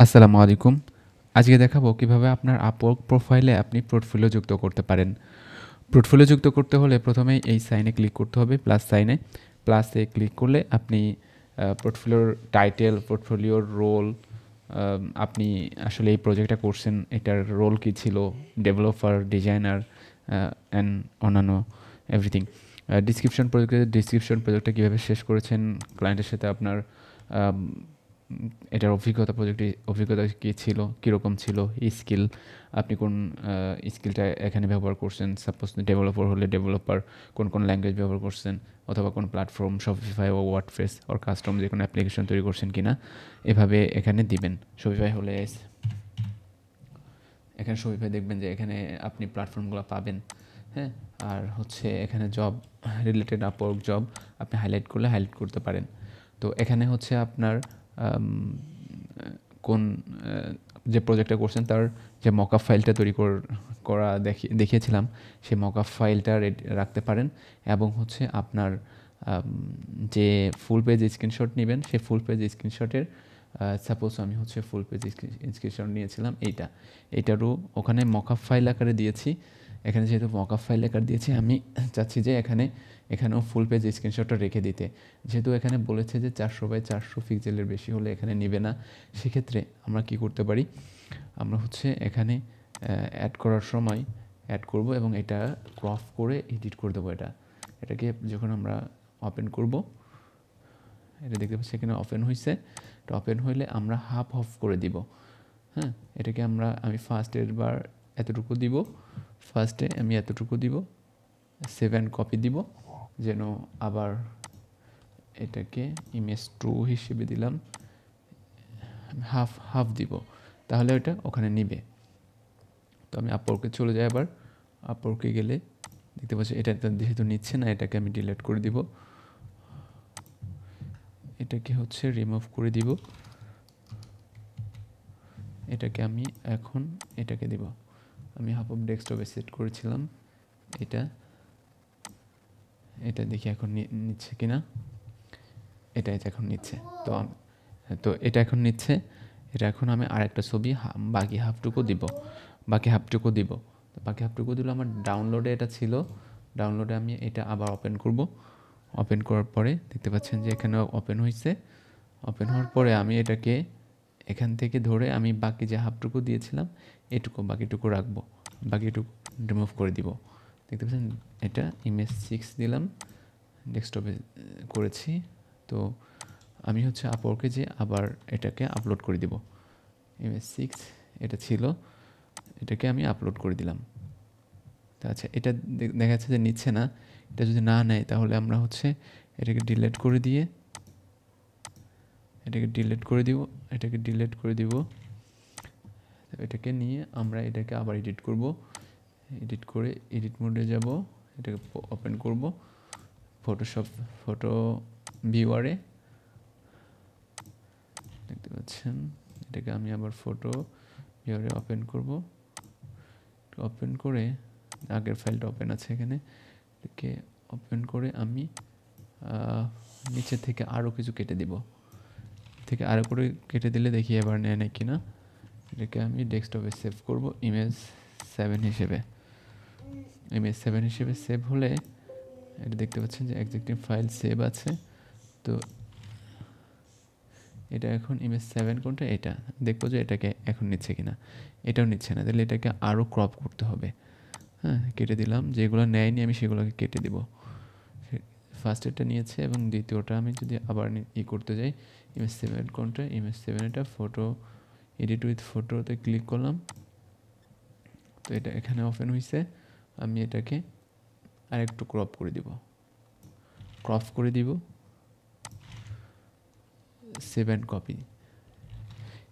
আসসালামু আলাইকুম। আজকে দেখাবো কিভাবে আপনার আপওয়ার্ক প্রোফাইলে আপনি পোর্টফোলিও যুক্ত করতে পারেন। পোর্টফোলিও যুক্ত করতে হলে প্রথমেই এই সাইনে ক্লিক করতে হবে, প্লাস সাইনে। প্লাসে ক্লিক করলে আপনি পোর্টফোলিওর টাইটেল, পোর্টফোলিওর রোল, আপনি আসলে এই প্রজেক্টটা করছেন, এটার রোল কী ছিল, ডেভেলপার, ডিজাইনার অ্যান্ড অন্যান্য এভরিথিং। প্রজেক্টটা কীভাবে শেষ করেছেন, ক্লায়েন্টের সাথে আপনার এটার অভিজ্ঞতা কী ছিল, কীরকম ছিল, স্কিল, আপনি কোন স্কিলটা এখানে ব্যবহার করছেন, সাপোজ ডেভেলপার হলে ডেভেলপার কোন ল্যাঙ্গুয়েজ ব্যবহার করছেন, অথবা কোন প্ল্যাটফর্ম, শপিফাই ও ওয়ার্ডপ্রেস ওর কাস্টম যে কোনো অ্যাপ্লিকেশন তৈরি করছেন কিনা, এভাবে এখানে দিবেন। শপিফাই হলে এখানে শপিফাই দেখবেন যে এখানে আপনি প্ল্যাটফর্মগুলো পাবেন। হ্যাঁ, আর হচ্ছে এখানে জব রিলেটেড আপওয়ার্ক জব আপনি হাইলাইট করলে হাইলাইট করতে পারেন। তো এখানে হচ্ছে আপনার কোন যে প্রজেক্টটা করছেন তার যে মকআপ ফাইলটা তৈরি করা দেখিয়েছিলাম, সেই মকআপ ফাইলটা রাখতে পারেন। এবং হচ্ছে আপনার যে ফুল পেজ স্ক্রিনশট নেবেন, সেই ফুল পেজ স্ক্রিনশটের সাপোজ আমি হচ্ছে ফুল পেজ স্ক্রিনশট নিয়েছিলাম এইটারও ওখানে মকআপ ফাইল আকারে দিয়েছি। এখানে যেহেতু মকআপ ফাইল আকার দিয়েছি, আমি চাচ্ছি যে এখানেও ফুল পেজ স্ক্রিনশটটা রেখে দিতে। যেহেতু এখানে বলেছে যে 400x400 পিক্সেলের বেশি হলে এখানে নেবে না, সেক্ষেত্রে আমরা কি করতে পারি, আমরা হচ্ছে এখানে অ্যাড করার সময় অ্যাড করব এবং এটা ক্রপ করে এডিট করে দেবো। এটাকে যখন আমরা ওপেন করব, এটা দেখতে পাচ্ছি এখানে ওপেন হয়েছে। এটা ওপেন হইলে আমরা হাফ অফ করে দিব। হ্যাঁ, এটাকে আমি ফার্স্টের বার এতটুকু দিব, ফার্স্টে আমি এতটুকু দিব, 7 কপি দিব, যেন আবার এটাকে ইমেজ 2 হিসেবে দিলাম, হাফ দিব, তাহলে ওটা ওখানে নিবে। তো আমি আপওয়ার্কে চলে যাই। আবার আপওয়ার্কে গেলে দেখতে পাচ্ছি এটা যেহেতু নিচ্ছে না, এটাকে আমি ডিলিট করে দিব, এটাকে হচ্ছে রিমুভ করে দিব, এটাকে আমি এখন এটাকে দিব। আমি হাফ অফ ডেস্কটপে সেট করেছিলাম, এটা দেখি এখন নিচ্ছে কিনা। এটা এখন নিচ্ছে। তো এটা এখন নিচ্ছে। এটা এখন আমি আরেকটা ছবি বাকি হাফটুকু দিব। বাকি হাফটুকু দিলে আমার ডাউনলোডে এটা ছিল। ডাউনলোডে আমি এটা আবার ওপেন করব। ওপেন করার পরে দেখতে পাচ্ছেন যে এখানে ওপেন হয়েছে। ওপেন হওয়ার পরে আমি এটাকে এখান থেকে ধরে আমি বাকি যে হাফটুকু দিয়েছিলাম বাকিটুকু রাখবো, বাকিটুকু রিমুভ করে দিব। দেখতে পাচ্ছেন এটা ইমেজ 6 দিলাম, ডেস্কটপে করেছি। তো আমি হচ্ছে আপওয়ার্কে যে আবার এটাকে আপলোড করে দিব। ইমেজ 6 এটা ছিল, এটাকে আমি আপলোড করে দিলাম। আচ্ছা, এটা দেখা যাচ্ছে যে নিচ্ছে না। এটা যদি না নেয় তাহলে আমরা হচ্ছে এটাকে ডিলিট করে দিব। এটাকে নিয়ে আমরা এটাকে আবার এডিট করব। এডিট করে এডিট মোডে যাব, এটাকে ওপেন করব ফটো ভিউয়ারে। দেখতে পাচ্ছেন এটাকে আমি আবার ফটো ভিউয়ারে ওপেন করব। ওপেন করে আগের ফাইলটা ওপেন আছে এখানে, এটাকে ওপেন করে আমি নিচে থেকে আরও কিছু কেটে দিব। আরও করে কেটে দিলে দেখি এবার নেয় নাকি না। এটাকে আমি ডেস্কটপে সেভ করব ইমেজ 7 হিসেবে। সেভ হলে এটা দেখতে পাচ্ছেন যে এক্সিস্টিং ফাইল সেভ আছে। তো এটা এখন ইমেজ 7 কোনটা, এটা দেখবো যে এটাকে এখন নিচ্ছে কিনা। এটাও নিচ্ছে না, তাহলে এটাকে আরও ক্রপ করতে হবে। হ্যাঁ, কেটে দিলাম। যেগুলো নেয়নি আমি সেগুলোকে কেটে দিব। ফার্স্টেরটা নিয়েছে এবং দ্বিতীয়টা আমি যদি আবার করতে যাই, ইমেজ 7 কোনটা, ইমেজ 7 এটা ফটো এডিট উইথ ফটোতে ক্লিক করলাম। তো এটা এখানে ওপেন হয়েছে। আমি এটাকে আরেকটু ক্রপ করে দিব 7 কপি।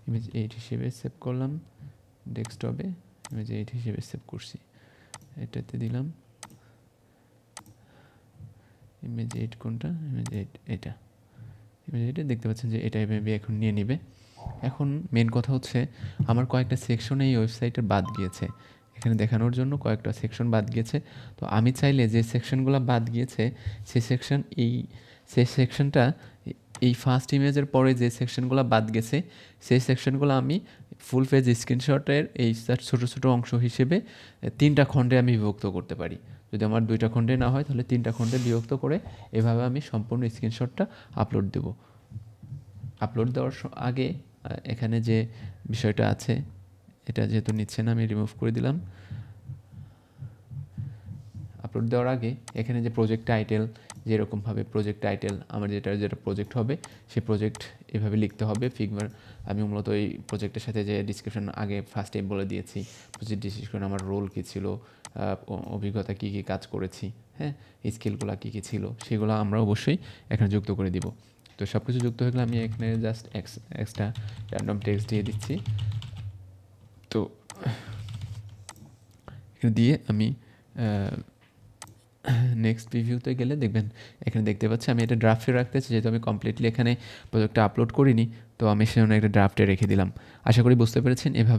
ইমেজ 8 হিসেবে সেভ করলাম ডেস্কটপে, ইমেজ 8 হিসেবে সেভ করছি। এটাতে দিলাম ইমেজ 8 কোনটা, ইমেজ 8 এটা। ইমেজ 8 দেখতে পাচ্ছেন যে এটা এভাবে এখন নিয়ে নিবে। এখন মেন কথা হচ্ছে আমার কয়েকটা সেকশন এই ওয়েবসাইটের বাদ গিয়েছে, এখানে দেখানোর জন্য কয়েকটা সেকশন বাদ গিয়েছে। তো আমি চাইলে যে সেকশনগুলো বাদ গিয়েছে সেই সেকশনটা এই ফার্স্ট ইমেজের পরে যে সেকশনগুলো বাদ গেছে সেই সেকশনগুলো আমি ফুল পেজ স্ক্রিনশটের এই ছোটো ছোটো অংশ হিসেবে 3টা খণ্ডে আমি বিভক্ত করতে পারি। যদি আমার 2টা খণ্ডে না হয় তাহলে 3টা খণ্ডে বিভক্ত করে এভাবে আমি সম্পূর্ণ স্ক্রিনশটটা আপলোড দেব। আপলোড দেওয়ার আগে এখানে যে বিষয়টা আছে এটা যেহেতু নিচ্ছে না আমি রিমুভ করে দিলাম। আপলোড দেওয়ার আগে এখানে যে প্রজেক্ট টাইটেল, যেরকমভাবে প্রজেক্ট টাইটেল আমার যেটা প্রজেক্ট হবে সেই প্রজেক্ট এভাবে লিখতে হবে। ফিগমার আমি মূলত এই প্রজেক্টের সাথে যে ডিসক্রিপশন আগে ফার্স্টে বলে দিয়েছি, প্রজেক্ট ডিসক্রিপশন আমার রোল কী ছিল, অভিজ্ঞতা কী কী কাজ করেছি, হ্যাঁ, স্কিলগুলো কী কী ছিল সেগুলো আমরা অবশ্যই এখানে যুক্ত করে দিব। তো সব কিছু যুক্ত হয়ে গেলে আমি এখানে জাস্ট এক্সট্রা র্যান্ডম টেক্সট দিয়ে দিচ্ছি। তো এখানে দিয়ে আমি নেক্সট প্রিভিউতে গেলে দেখবেন এখানে দেখতে পাচ্ছি আমি এটা ড্রাফটে রাখতে চাই, যেহেতু আমি কমপ্লিটলি এখানে প্রজেক্টটা আপলোড করিনি তো আমি সেজন্য একটা ড্রাফটে রেখে দিলাম। আশা করি বুঝতে পেরেছেন। এভাবে